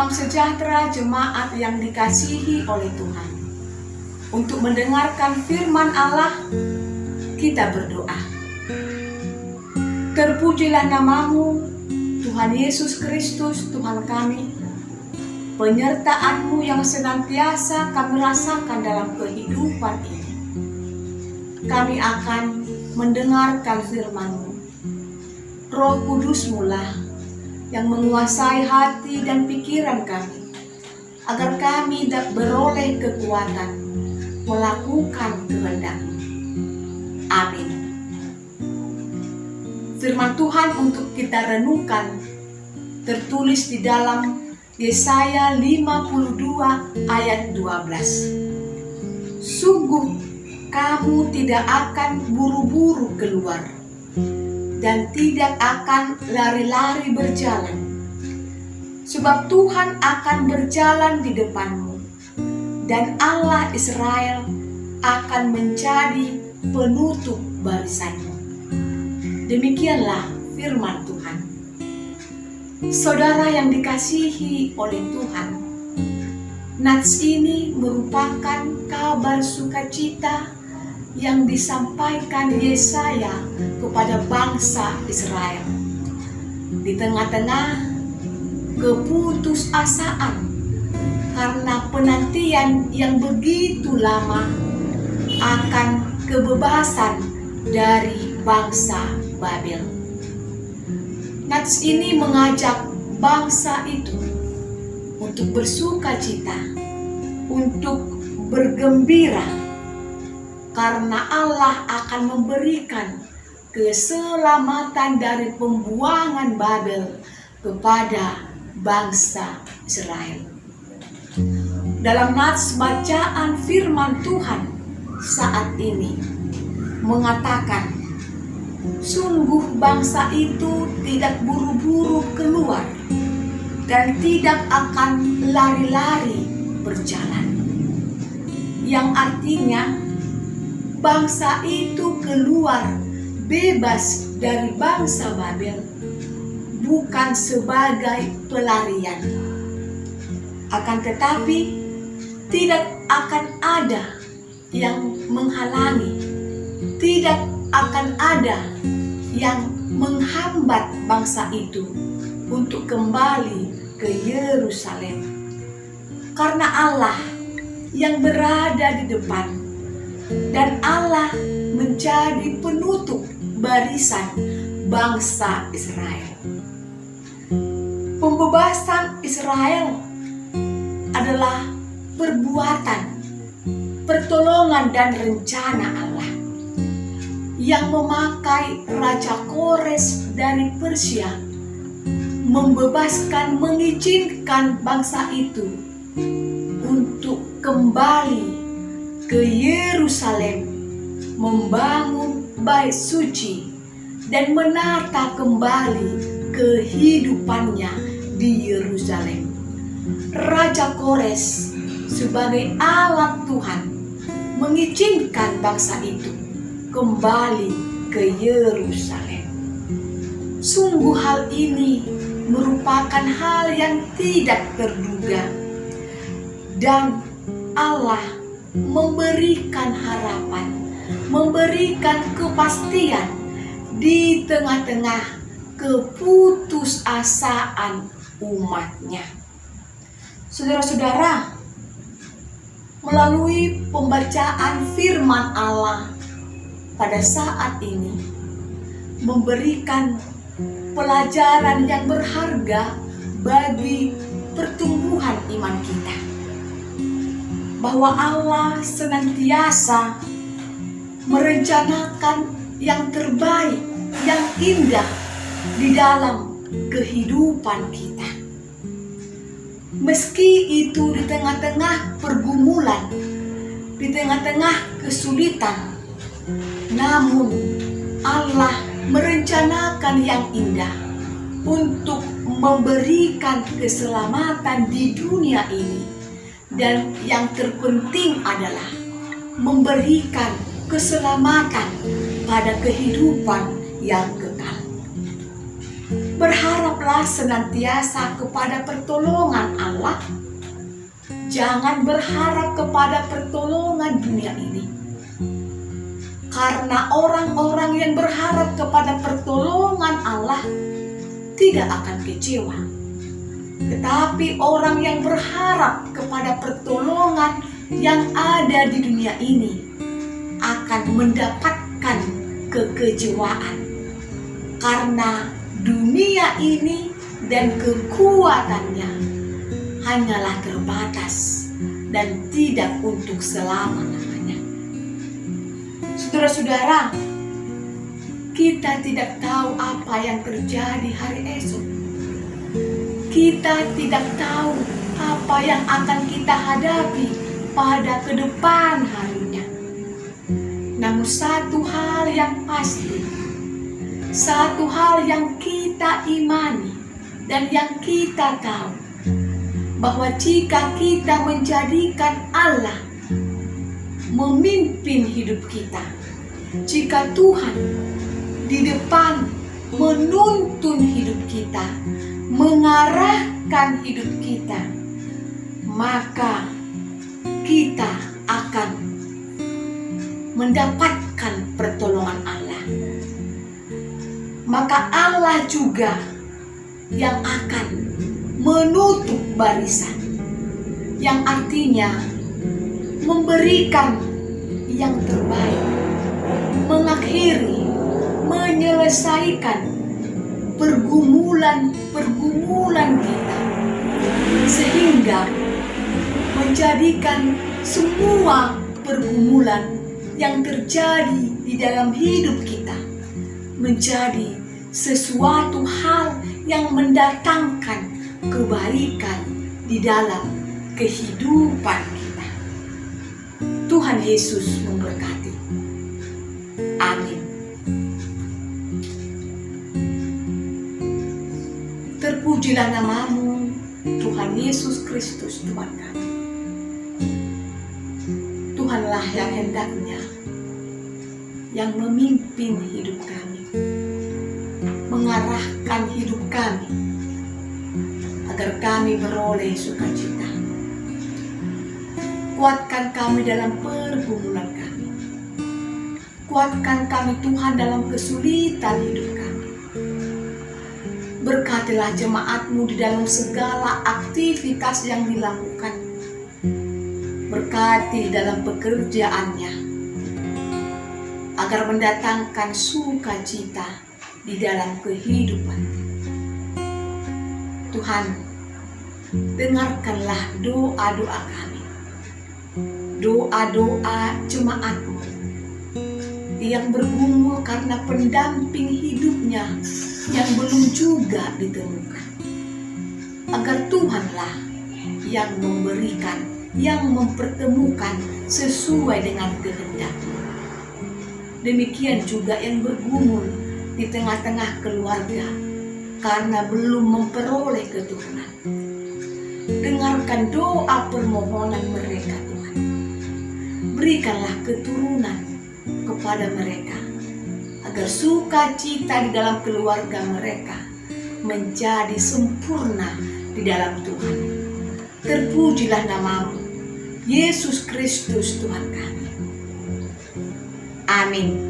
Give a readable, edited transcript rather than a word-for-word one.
Salam sejahtera jemaat yang dikasihi oleh Tuhan. Untuk mendengarkan firman Allah, kita berdoa. Terpujilah namamu, Tuhan Yesus Kristus, Tuhan kami. Penyertaan-Mu yang senantiasa kami rasakan dalam kehidupan ini. Kami akan mendengarkan firman-Mu. Roh Kudus-Mu lah yang menguasai hati dan pikiran kami, agar kami dapat beroleh kekuatan melakukan kehendak-Mu. Amin. Firman Tuhan untuk kita renungkan tertulis di dalam Yesaya 52 ayat 12. Sungguh kamu tidak akan buru-buru keluar dan tidak akan lari-lari berjalan, sebab Tuhan akan berjalan di depanmu, dan Allah Israel akan menjadi penutup barisanmu. Demikianlah firman Tuhan. Saudara yang dikasihi oleh Tuhan, nats ini merupakan kabar sukacita yang disampaikan Yesaya kepada bangsa Israel. Di tengah-tengah keputusasaan karena penantian yang begitu lama akan kebebasan dari bangsa Babel. Nats ini mengajak bangsa itu untuk bersukacita, untuk bergembira, karena Allah akan memberikan keselamatan dari pembuangan Babel kepada bangsa Israel. Dalam nats bacaan firman Tuhan saat ini mengatakan, sungguh bangsa itu tidak buru-buru keluar dan tidak akan lari-lari berjalan. Yang artinya bangsa itu keluar bebas dari bangsa Babel, bukan sebagai pelarian. Akan tetapi tidak akan ada yang menghalangi, tidak akan ada yang menghambat bangsa itu untuk kembali ke Yerusalem. Karena Allah yang berada di depan, dan Allah menjadi penutup barisan bangsa Israel. Pembebasan Israel adalah perbuatan, pertolongan dan rencana Allah yang memakai Raja Kores dari Persia membebaskan, mengizinkan bangsa itu untuk kembali ke Yerusalem, membangun bait suci dan menata kembali kehidupannya di Yerusalem. Raja Kores sebagai alat Tuhan mengizinkan bangsa itu kembali ke Yerusalem. Sungguh hal ini merupakan hal yang tidak terduga, dan Allah memberikan harapan, memberikan kepastian di tengah-tengah keputusasaan umatnya. Saudara-saudara, melalui pembacaan firman Allah pada saat ini memberikan pelajaran yang berharga bagi pertumbuhan iman kita, bahwa Allah senantiasa merencanakan yang terbaik, yang indah di dalam kehidupan kita. Meski itu di tengah-tengah pergumulan, di tengah-tengah kesulitan, namun Allah merencanakan yang indah untuk memberikan keselamatan di dunia ini. Dan yang terpenting adalah memberikan keselamatan pada kehidupan yang kekal. Berharaplah senantiasa kepada pertolongan Allah. Jangan berharap kepada pertolongan dunia ini. Karena orang-orang yang berharap kepada pertolongan Allah tidak akan kecewa. Tetapi orang yang berharap kepada pertolongan yang ada di dunia ini akan mendapatkan kekecewaan. Karena dunia ini dan kekuatannya hanyalah terbatas dan tidak untuk selama-lamanya. Saudara-saudara, kita tidak tahu apa yang terjadi hari esok. Kita tidak tahu apa yang akan kita hadapi pada ke depan harinya. Namun satu hal yang pasti, satu hal yang kita imani dan yang kita tahu, bahwa jika kita menjadikan Allah memimpin hidup kita, jika Tuhan di depan menuntun hidup kita, mengarahkan hidup kita, maka kita akan mendapatkan pertolongan Allah. Maka Allah juga yang akan menutup barisan, yang artinya memberikan yang terbaik, mengakhiri, menyelesaikan pergumulan kita, sehingga menjadikan semua pergumulan yang terjadi di dalam hidup kita menjadi sesuatu hal yang mendatangkan kebaikan di dalam kehidupan kita. Tuhan Yesus memberkati. Amin. Terpujilah namamu, Tuhan Yesus Kristus, Tuhan kami. Tuhanlah yang hendaknya yang memimpin hidup kami, mengarahkan hidup kami, agar kami beroleh sukacita. Kuatkan kami dalam pergumulan kami. Kuatkan kami Tuhan dalam kesulitan hidup kami. Berkatilah jemaat-Mu di dalam segala aktivitas yang dilakukan. Berkati dalam pekerjaannya, agar mendatangkan sukacita di dalam kehidupan. Tuhan, dengarkanlah doa-doa kami, doa-doa jemaat-Mu yang bergumul karena pendamping hidupnya yang belum juga ditemukan. Agar Tuhanlah yang memberikan, yang mempertemukan sesuai dengan kehendak-Mu. Demikian juga yang bergumul di tengah-tengah keluarga karena belum memperoleh keturunan. Dengarkan doa permohonan mereka, Tuhan. Berikanlah keturunan kepada mereka, agar sukacita di dalam keluarga mereka menjadi sempurna di dalam Tuhan. Terpujilah namamu, Yesus Kristus Tuhan kami. Amin.